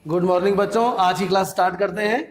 Good morning बच्चों, आज की क्लास स्टार्ट करते हैं।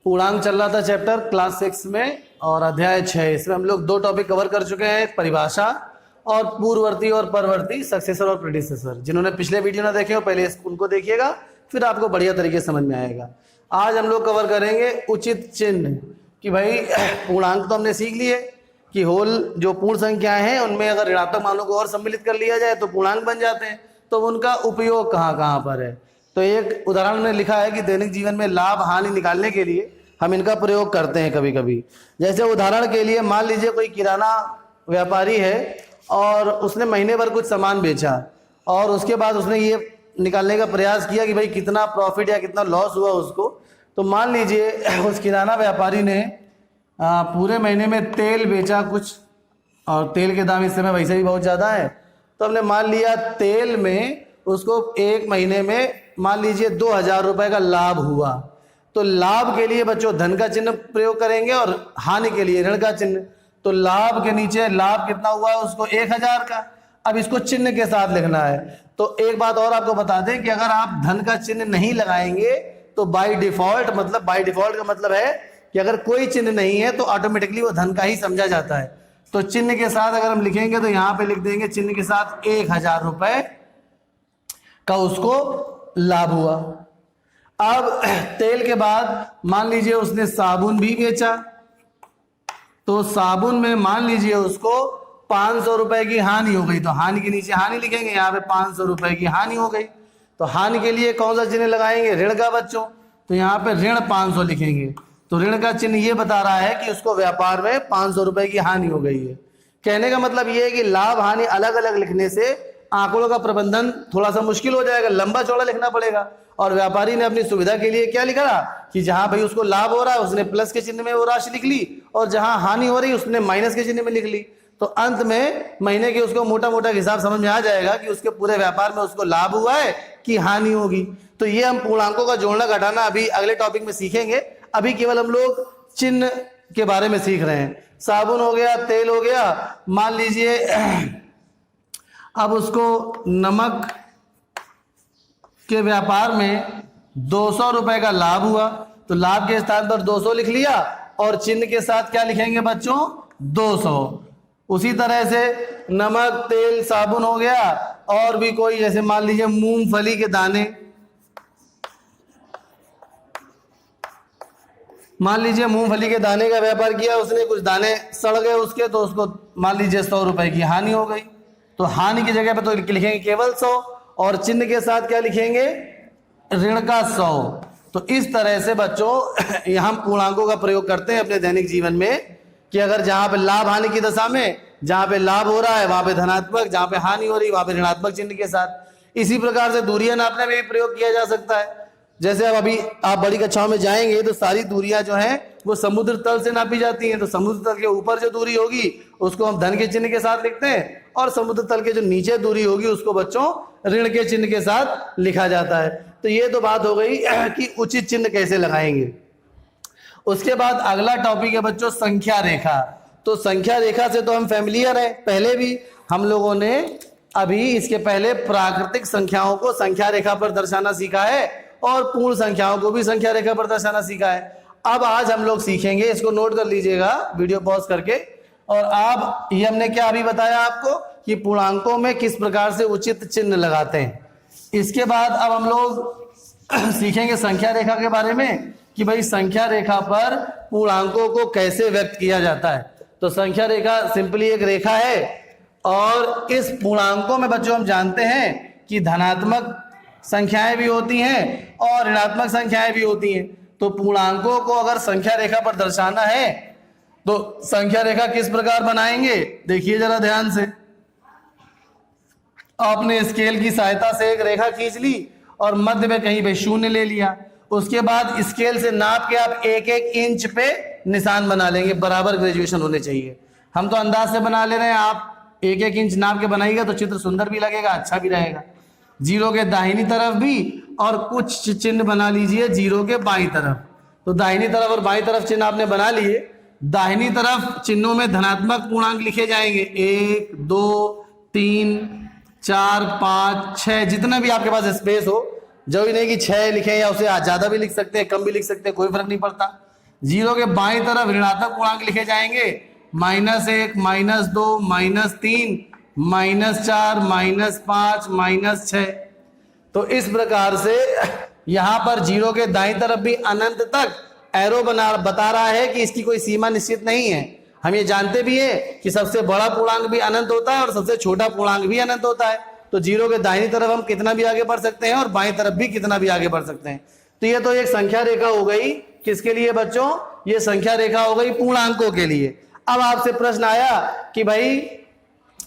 पूर्णांक चल रहा था चैप्टर क्लास 6 में और अध्याय 6। इसमें हम लोग दो टॉपिक कवर कर चुके हैं, परिभाषा और पूर्ववर्ती और परवर्ती, सक्सेसर और प्रीडिसेसर। जिन्होंने पिछले वीडियो ना देखे हो पहले उनको देखिएगा, फिर आपको बढ़िया तरीके से समझ में आएगा। आज हम लोग कवर करेंगे उचित चिन्ह कि भाई पूर्णांक तो हमने सीख लिए कि होल जो पूर्ण संख्याएं हैं उनमें अगर ऋणात्मक मानों को और सम्मिलित कर लिया जाए तो पूर्णांक बन जाते हैं। तो उनका उपयोग कहाँ कहाँ पर है, तो एक उदाहरण में लिखा है कि दैनिक जीवन में लाभ हानि निकालने के लिए हम इनका प्रयोग करते हैं कभी कभी। जैसे उदाहरण के लिए मान लीजिए कोई किराना व्यापारी है और उसने महीने भर कुछ सामान बेचा और उसके बाद उसने ये निकालने का प्रयास किया कि भाई कितना प्रॉफिट या कितना लॉस हुआ उसको। तो मान लीजिए उस किराना व्यापारी ने पूरे महीने में तेल बेचा कुछ, और तेल के दाम इस समय वैसे भी बहुत ज़्यादा है। तो हमने मान लिया तेल में उसको एक महीने में मान लीजिए 2000 रुपये का लाभ हुआ। तो लाभ के लिए बच्चों धन का चिन्ह प्रयोग करेंगे और हानि के लिए ऋण का चिन्ह। तो लाभ के नीचे लाभ कितना हुआ है उसको 1000 का, अब इसको चिन्ह के साथ लिखना है। तो एक बात और आपको बता दें कि अगर आप धन का चिन्ह नहीं लगाएंगे तो बाय डिफॉल्ट का मतलब है कि अगर कोई चिन्ह नहीं है तो ऑटोमेटिकली वो धन का ही समझा जाता है। तो चिन्ह के साथ अगर हम लिखेंगे तो यहाँ पे लिख देंगे चिन्ह के साथ 1000 रुपये का उसको लाभ हुआ। अब तेल के बाद मान लीजिए उसने साबुन भी बेचा, तो साबुन में मान लीजिए उसको 500 रुपए की हानि हो गई। तो हानि के नीचे हानि लिखेंगे, यहाँ पे 500 रुपए की हानि हो गई। तो हानि के लिए कौन सा चिन्ह लगाएंगे, ऋण का बच्चों। तो यहाँ पे ऋण 500 लिखेंगे। तो ऋण का चिन्ह ये बता रहा है कि उसको व्यापार में 500 रुपए की हानि हो गई है। कहने का मतलब ये है कि लाभ हानि अलग अलग लिखने से आंकड़ों का प्रबंधन थोड़ा सा मुश्किल हो जाएगा, लंबा चौड़ा लिखना पड़ेगा। और व्यापारी ने अपनी सुविधा के लिए क्या लिखा कि जहां भाई उसको लाभ हो रहा है उसने प्लस के चिन्ह में वो राशि लिख ली, और जहां हानि हो रही उसने माइनस के चिन्ह में लिख ली। तो अंत में महीने के उसको मोटा मोटा हिसाब समझ में आ जाएगा कि उसके पूरे व्यापार में उसको लाभ हुआ है कि हानि होगी। तो ये हम पूर्णांकों का जोड़ना घटाना अभी अगले टॉपिक में सीखेंगे। अभी केवल हम लोग चिन्ह के बारे में सीख रहे हैं। साबुन हो गया, तेल हो गया, मान लीजिए अब उसको नमक के व्यापार में 200 रुपए का लाभ हुआ। तो लाभ के स्थान पर 200 लिख लिया और चिन्ह के साथ क्या लिखेंगे बच्चों, 200। उसी तरह से नमक, तेल, साबुन हो गया, और भी कोई जैसे मान लीजिए मूंगफली के दाने, मान लीजिए मूंगफली के दाने का व्यापार किया उसने, कुछ दाने सड़ गए उसके, तो उसको मान लीजिए 100 रुपए की हानि हो गई। तो हानि की जगह पे तो लिखेंगे केवल 100 और चिन्ह के साथ क्या लिखेंगे, ऋण का 100। तो इस तरह से बच्चों यहाँ पूर्णांकों का प्रयोग करते हैं अपने दैनिक जीवन में कि अगर जहां पे लाभ हानि की दशा में जहां पे लाभ हो रहा है वहां पे धनात्मक, जहां पे हानि हो रही है वहां पे ऋणात्मक चिन्ह के साथ। इसी प्रकार से दूरियां नापने में भी प्रयोग किया जा सकता है। जैसे अब अभी आप बड़ी कक्षाओं में जाएंगे तो सारी दूरियां जो हैं वो समुद्र तल से नापी जाती हैं। तो समुद्र तल के ऊपर जो दूरी होगी उसको हम धन के चिन्ह के साथ लिखते हैं, और समुद्र तल के जो नीचे दूरी होगी उसको बच्चों ऋण के चिन्ह के साथ लिखा जाता है। तो ये तो बात हो गई कि उचित चिन्ह कैसे लगाएंगे। उसके बाद अगला टॉपिक है बच्चों संख्या रेखा। तो संख्या रेखा से तो हम फैमिलियर है, पहले भी हम लोगों ने अभी इसके पहले प्राकृतिक संख्याओं को संख्या रेखा पर दर्शाना सीखा है और पूर्ण संख्याओं को भी संख्या रेखा पर दर्शाना सीखा है। अब आज हम लोग सीखेंगे, इसको नोट कर लीजिएगा वीडियो पॉज करके। और आप ये हमने क्या अभी बताया आपको कि पूर्णांकों में किस प्रकार से उचित चिन्ह लगाते हैं। इसके बाद अब हम लोग सीखेंगे संख्या रेखा के बारे में कि भाई संख्या रेखा पर पूर्णांकों को कैसे व्यक्त किया जाता है। तो संख्या रेखा सिंपली एक रेखा है, और इस पूर्णांकों में बच्चों हम जानते हैं कि धनात्मक संख्याएं भी होती हैं और ऋणात्मक संख्याएं भी होती हैं। तो पूर्णांकों को अगर संख्या रेखा पर दर्शाना है तो संख्या रेखा किस प्रकार बनाएंगे, देखिए जरा ध्यान से। आपने स्केल की सहायता से एक रेखा खींच ली और मध्य में कहीं पे शून्य ले लिया। उसके बाद स्केल से नाप के आप एक एक इंच पे निशान बना लेंगे, बराबर ग्रेजुएशन होने चाहिए। हम तो अंदाज से बना ले रहे हैं, आप एक एक इंच नाप के बनाइएगा तो चित्र सुंदर भी लगेगा, अच्छा भी रहेगा। जीरो के दाहिनी तरफ भी और कुछ चिन्ह बना लीजिए जीरो के बाईं तरफ। तो दाहिनी तरफ और बाईं तरफ चिन्ह आपने बना लिए। दाहिनी तरफ चिन्हों में धनात्मक पूर्णांक लिखे जाएंगे, 1 2 3 4 5 6, जितना भी आपके पास स्पेस हो जरूरी नहीं कि 6 लिखें या उसे ज्यादा भी लिख सकते हैं, कम भी लिख सकते हैं, कोई फर्क नहीं पड़ता। 0 के बाईं तरफ ऋणात्मक पूर्णांक लिखे जाएंगे, -1, -2, -3, -4, -5, -6। तो इस प्रकार से यहां पर 0 के दाईं तरफ भी अनंत तक एरो बता रहा है कि इसकी कोई सीमा निश्चित नहीं है। हम ये जानते भी है कि सबसे बड़ा पूर्णांक भी अनंत होता है और सबसे छोटा पूर्णांक भी अनंत होता है। तो 0 के दाहिनी तरफ हम कितना भी आगे बढ़ सकते हैं और बाईं तरफ भी कितना भी आगे बढ़ सकते हैं। तो ये तो एक संख्या रेखा हो गई, किसके लिए बच्चों? ये संख्या रेखा हो गई पूर्णांकों के लिए। अब आपसे प्रश्न आया कि भाई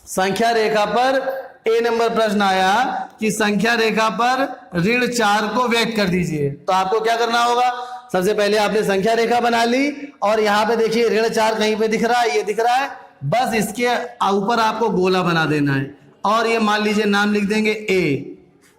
संख्या रेखा पर ए नंबर प्रश्न आया कि संख्या रेखा पर ऋण 4 को व्यक्त कर दीजिए। तो आपको क्या करना होगा? सबसे पहले आपने संख्या रेखा बना ली और यहाँ पे देखिए ऋण 4 कहीं पे दिख रहा है, ये दिख रहा है, बस इसके ऊपर आपको गोला बना देना है और ये मान लीजिए नाम लिख देंगे ए।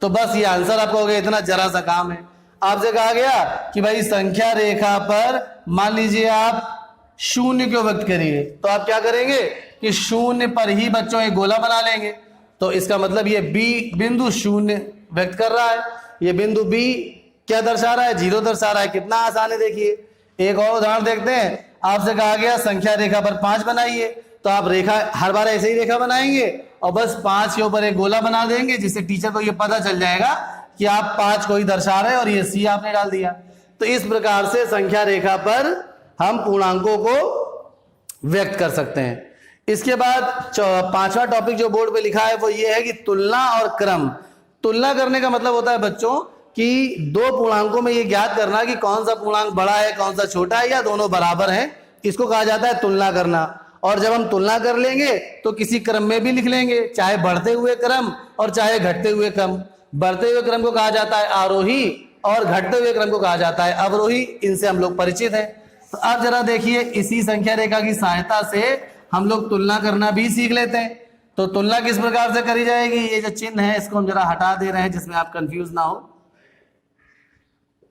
तो बस ये आंसर आपका हो गया, इतना जरा सा काम है। आपसे कहा गया कि भाई संख्या रेखा पर मान लीजिए आप 0 को व्यक्त करिए, तो आप क्या करेंगे कि 0 पर ही बच्चों एक गोला बना लेंगे। तो इसका मतलब ये बी बिंदु 0 व्यक्त कर रहा है, ये बिंदु बी क्या दर्शा रहा है? 0 दर्शा रहा है। कितना आसान है देखिए। एक और उदाहरण देखते हैं। आपसे कहा गया संख्या रेखा पर 5 बनाइए, तो आप रेखा हर बार ऐसे ही रेखा बनाएंगे और बस 5 के ऊपर एक गोला बना देंगे, जिससे टीचर को ये पता चल जाएगा कि आप 5 को ही दर्शा रहे हैं और ये सी आपने डाल दिया। तो इस प्रकार से संख्या रेखा पर हम पूर्णांकों को व्यक्त कर सकते हैं। इसके बाद 5वां टॉपिक जो बोर्ड पे लिखा है वो ये है कि तुलना और क्रम। तुलना करने का मतलब होता है बच्चों कि दो पूर्णांकों में ये ज्ञात करना कि कौन सा पूर्णांक बड़ा है, कौन सा छोटा है, या दोनों बराबर हैं। इसको कहा जाता है तुलना करना। और जब हम तुलना कर लेंगे तो किसी क्रम में भी लिख लेंगे, चाहे बढ़ते हुए क्रम और चाहे घटते हुए क्रम। बढ़ते हुए क्रम को कहा जाता है आरोही और घटते हुए क्रम को कहा जाता है अवरोही। इनसे हम लोग परिचित हैं। तो अब जरा देखिए, इसी संख्या रेखा की सहायता से हम लोग तुलना करना भी सीख लेते हैं। तो तुलना किस प्रकार से करी जाएगी? ये जो चिन्ह है इसको हम जरा हटा दे रहे हैं जिसमें आप कंफ्यूज ना हो।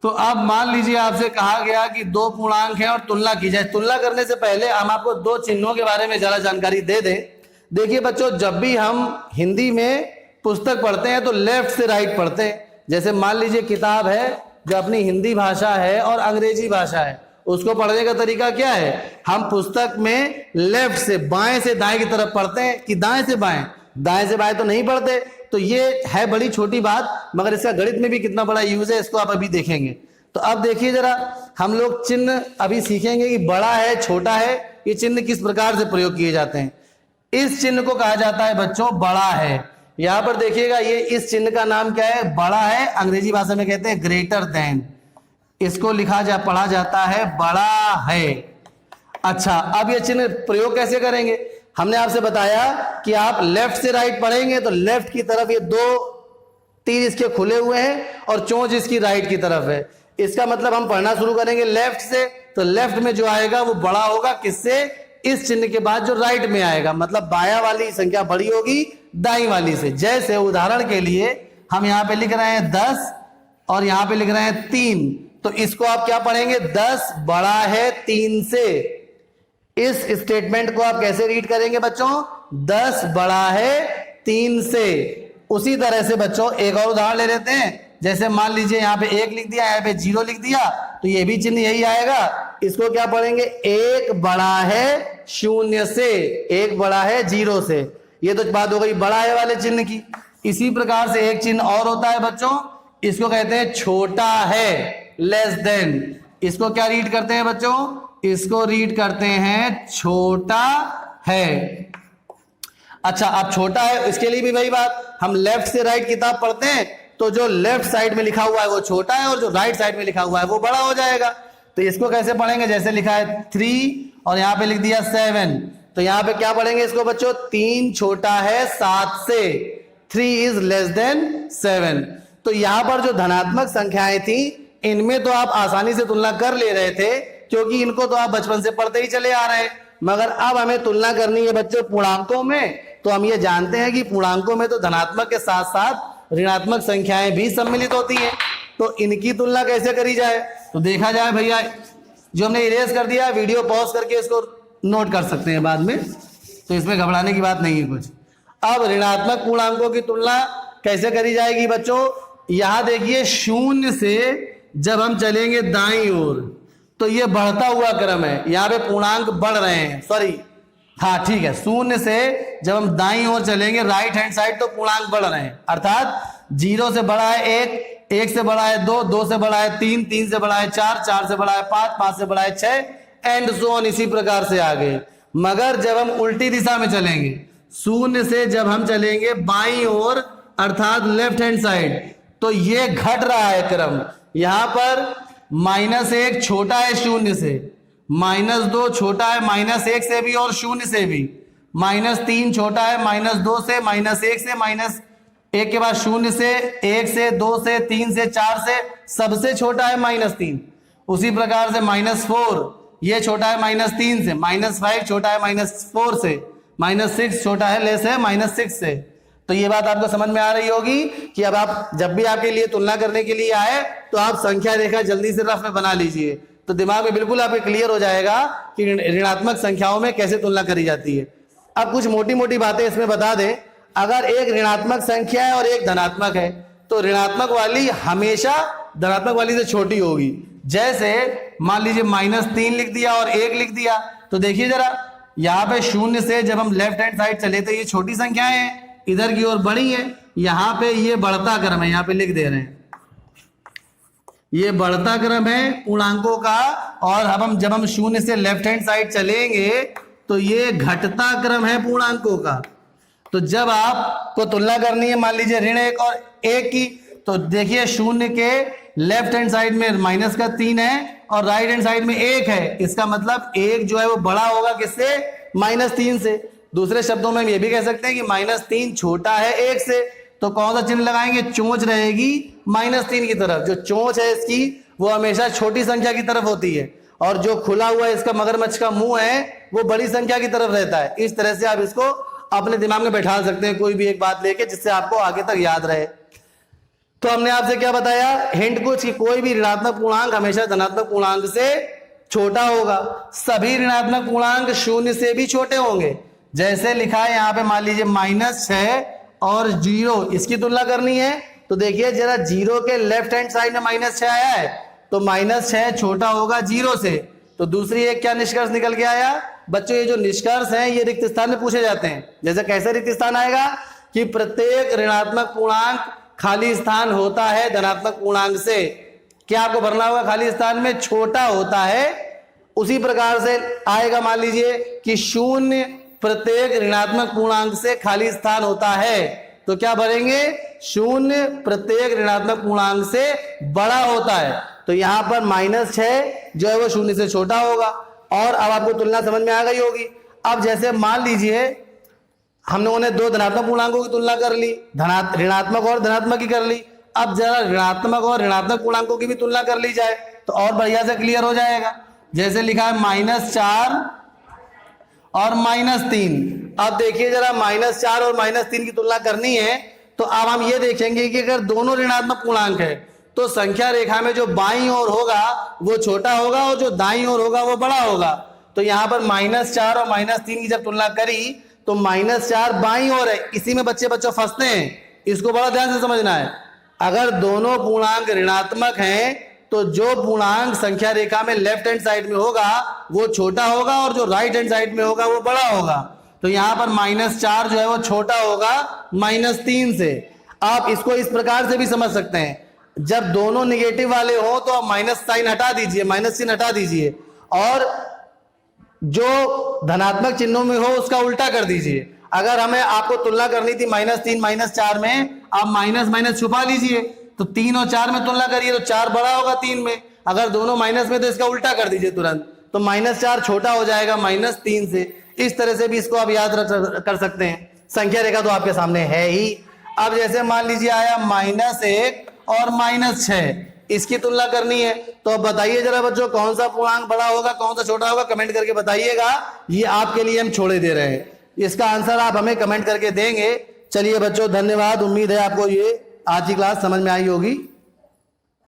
तो अब मान लीजिए आपसे कहा गया कि दो पूर्णांक हैं और तुलना की जाए। तुलना करने से पहले हम आपको दो चिन्हों के बारे में जरा जानकारी दे दें। देखिए बच्चों, जब भी हम हिंदी में पुस्तक पढ़ते हैं तो लेफ्ट से राइट पढ़ते हैं। जैसे मान लीजिए किताब है जो अपनी हिंदी भाषा है और अंग्रेजी भाषा है, उसको पढ़ने का तरीका क्या है? हम पुस्तक में लेफ्ट से बाएं से दाएं की तरफ पढ़ते हैं कि दाएं से बाएं? दाएं से बाएं तो नहीं पढ़ते। तो ये है बड़ी छोटी बात, मगर इसका गणित में भी कितना बड़ा यूज है इसको आप अभी देखेंगे। तो अब देखिए जरा, हम लोग चिन्ह अभी सीखेंगे कि बड़ा है, छोटा है, ये चिन्ह किस प्रकार से प्रयोग किए जाते हैं। इस चिन्ह को कहा जाता है बच्चों बड़ा है। यहां पर देखिएगा, ये इस चिन्ह का नाम क्या है? बड़ा है। अंग्रेजी भाषा में कहते हैं ग्रेटर देन। इसको पढ़ा जाता है बड़ा है। अच्छा, अब ये चिन्ह प्रयोग कैसे करेंगे? हमने आपसे बताया कि आप लेफ्ट से राइट पढ़ेंगे तो लेफ्ट की तरफ ये दो तीर इसके खुले हुए हैं और चोंच इसकी राइट की तरफ है। इसका मतलब हम पढ़ना शुरू करेंगे लेफ्ट से, तो लेफ्ट में जो आएगा वो बड़ा होगा। किससे? इस चिन्ह के बाद जो राइट में आएगा, मतलब बाया वाली संख्या बड़ी होगी दाई वाली से। जैसे उदाहरण के लिए हम यहाँ पे लिख रहे हैं 10 और यहाँ पे लिख रहे हैं 3, तो इसको आप क्या पढ़ेंगे? 10 बड़ा है 3 से। इस स्टेटमेंट को आप कैसे रीड करेंगे बच्चों? 10 बड़ा है 3 से। उसी तरह से बच्चों एक और उदाहरण ले लेते हैं। जैसे मान लीजिए यहाँ पे 1 लिख दिया, यहाँ पे 0 लिख दिया, तो ये भी चिन्ह यही आएगा। इसको क्या पढ़ेंगे? 1 बड़ा है 0 से, 1 बड़ा है 0 से। ये तो बात हो गई बड़ा है वाले चिन्ह की। इसी प्रकार से एक चिन्ह और होता है बच्चों, इसको कहते हैं छोटा है, लेस देन। इसको क्या रीड करते हैं बच्चों? इसको रीड करते हैं छोटा है। अच्छा, अब छोटा है, इसके लिए भी वही बात, हम लेफ्ट से राइट किताब पढ़ते हैं तो जो लेफ्ट साइड में लिखा हुआ है वो छोटा है और जो राइट साइड में लिखा हुआ है वो बड़ा हो जाएगा। तो इसको कैसे पढ़ेंगे? जैसे लिखा है 3 और यहाँ पे लिख दिया 7, तो यहाँ पे क्या पढ़ेंगे इसको बच्चों? 3 छोटा है 7 से, 3 इज लेस देन 7। तो यहाँ पर जो धनात्मक संख्याएं थी इनमें तो आप आसानी से तुलना कर ले रहे थे क्योंकि इनको तो आप बचपन से पढ़ते ही चले आ रहे हैं। मगर अब हमें तुलना करनी है बच्चों पूर्णांकों में। तो हम ये जानते हैं कि पूर्णांकों में तो धनात्मक के साथ साथ ऋणात्मक संख्याएं भी सम्मिलित होती हैं। तो इनकी तुलना कैसे करी जाए? तो देखा जाए भैया, जो हमने इरेज कर दिया, वीडियो पॉज करके इसको नोट कर सकते हैं बाद में, तो इसमें घबराने की बात नहीं है कुछ। अब ऋणात्मक पूर्णांकों की तुलना कैसे करी जाएगी बच्चों? यहां देखिए शून्य से जब हम चलेंगे दाईं ओर तो ये बढ़ता हुआ क्रम है, यहां पे पूर्णांक बढ़ रहे हैं, सॉरी हाँ ठीक है, शून्य से जब हम दाईं ओर चलेंगे राइट हैंड साइड तो पूर्णांक बढ़ रहे हैं, अर्थात 0 से बड़ा है 1, 1 से बड़ा है 2, 2 से बड़ा है 3, 3 से बड़ा है 4, 4 से बड़ा है 5, 5 से बड़ा है 6 एंड सो ऑन, इसी प्रकार से आगे। मगर जब हम उल्टी दिशा में चलेंगे, शून्य से जब हम चलेंगे बाईं ओर अर्थात लेफ्ट हैंड साइड तो ये घट रहा है क्रम। यहां पर -1 छोटा है शून्य से, -2 छोटा है -1 से भी और शून्य से भी, -3 छोटा है -2 से, -1 से, -1 के बाद शून्य से, 1 से, 2 से, 3 से, 4 से, सबसे छोटा है -3। उसी प्रकार से -4 ये छोटा है -3 से, -5 छोटा है -4 से, -6 छोटा है लेस है -6 से। तो ये बात आपको समझ में आ रही होगी कि अब आप जब भी आपके लिए तुलना करने के लिए आए तो आप संख्या रेखा जल्दी से रफ में बना लीजिए, तो दिमाग में बिल्कुल आपके क्लियर हो जाएगा कि ऋणात्मक संख्याओं में कैसे तुलना करी जाती है। अब कुछ मोटी मोटी बातें इसमें बता दें। अगर एक ऋणात्मक संख्या है और एक धनात्मक है तो ऋणात्मक वाली हमेशा धनात्मक वाली से छोटी होगी। जैसे मान लीजिए -3 लिख दिया और 1 लिख दिया, तो देखिए जरा यहाँ पे शून्य से जब हम लेफ्ट हैंड साइड चले तो ये छोटी संख्याएं हैं, इधर की ओर बड़ी है, यहाँ पे ये बढ़ता क्रम है, यहाँ पे लिख दे रहे हैं ये बढ़ता क्रम है पूर्णांकों का। और अब हम जब हम शून्य से लेफ्ट हैंड साइड चलेंगे तो ये घटता क्रम है पूर्णांकों का। तो जब आपको तुलना करनी है मान लीजिए ऋण 1 और 1 की, तो देखिए शून्य के लेफ्ट हैंड साइड में -3 है और राइट हैंड साइड में 1 है, इसका मतलब 1 जो है वो बड़ा होगा किससे, -3 से। दूसरे शब्दों में हम ये भी कह सकते हैं कि -3 छोटा है 1 से, तो कौन सा चिन्ह लगाएंगे, चोंच रहेगी -3 की तरफ। जो चोंच है इसकी वो हमेशा छोटी संख्या की तरफ होती है और जो खुला हुआ इसका मगरमच्छ का मुंह है वो बड़ी संख्या की तरफ रहता है। इस तरह से आप इसको अपने दिमाग में बैठा सकते हैं कोई भी एक बात लेके, जिससे आपको आगे तक याद रहे। तो हमने आपसे क्या बताया, हिंट कुछ कि कोई भी ऋणात्मक पूर्णांक हमेशा धनात्मक पूर्णांक से छोटा होगा। सभी ऋणात्मक पूर्णांक शून्य से भी छोटे होंगे। जैसे लिखा है यहाँ पे मान लीजिए -6 और 0, इसकी तुलना करनी है तो देखिए जरा 0 के लेफ्ट हैंड साइड में -6 आया है तो -6 छोटा होगा 0 से। तो दूसरी एक क्या निष्कर्ष निकल के आया बच्चों, ये जो निष्कर्ष हैं ये रिक्त स्थान में पूछे जाते हैं। जैसे कैसे रिक्त स्थान आएगा कि प्रत्येक ऋणात्मक पूर्णांक खाली स्थान होता है धनात्मक पूर्णांक से। क्या आपको भरना होगा, खाली स्थान में छोटा होता है। उसी प्रकार से आएगा मान लीजिए कि 0 प्रत्येक ऋणात्मक पूर्णांक से खाली स्थान होता है, तो क्या भरेंगे, 0 प्रत्येक ऋणात्मक पूर्णांक से बड़ा होता है। तो यहां पर -6 जो है वो 0 से छोटा होगा। और अब आपको तुलना समझ में आ गई होगी। अब जैसे मान लीजिए हम लोगों ने 2 धनात्मक पूर्णांकों की तुलना कर ली, ऋणात्मक और धनात्मक की कर ली। अब जरा ऋणात्मक और ऋणात्मक पूर्णांकों की भी तुलना कर ली जाए तो और बढ़िया से क्लियर हो जाएगा। जैसे लिखा है -4 और -3। अब देखिए जरा -4 और -3 की तुलना करनी है तो अब हम ये देखेंगे कि अगर दोनों ऋणात्मक पूर्णांक है तो संख्या रेखा में जो बाईं ओर होगा वो छोटा होगा और जो दाईं ओर होगा वो बड़ा होगा। तो यहाँ पर -4 और -3 की जब तुलना करी तो -4 बाईं ओर है, इसी में बच्चों फंसते हैं, इसको बड़ा ध्यान से समझना है। अगर दोनों पूर्णांक ऋणात्मक हैं तो जो पूर्णांक संख्या रेखा में लेफ्ट हैंड साइड में होगा वो छोटा होगा और जो राइट हैंड साइड में होगा वो बड़ा होगा। तो यहां पर -4 जो है वो छोटा होगा -3 से। आप इसको इस प्रकार से भी समझ सकते हैं, जब दोनों निगेटिव वाले हो तो आप माइनस साइन हटा दीजिए, माइनस चिन्ह हटा दीजिए और जो धनात्मक चिन्हों में हो उसका उल्टा कर दीजिए। अगर हमें आपको तुलना करनी थी -3 -4 में, आप माइनस छुपा लीजिए तो 3 और 4 में तुलना करिए तो 4 बड़ा होगा 3 में। अगर दोनों माइनस में तो इसका उल्टा कर दीजिए तुरंत, तो -4 छोटा हो जाएगा -3 से। इस तरह से भी इसको आप याद कर सकते हैं। संख्या रेखा तो आपके सामने है ही। अब जैसे मान लीजिए आया -1 और -6, इसकी तुलना करनी है तो अब बताइए जरा बच्चों कौन सा पूर्णांक बड़ा होगा कौन सा छोटा होगा, कमेंट करके बताइएगा। ये आपके लिए हम छोड़े दे रहे हैं, इसका आंसर आप हमें कमेंट करके देंगे। चलिए बच्चों धन्यवाद, उम्मीद है आपको ये आज की क्लास समझ में आई होगी।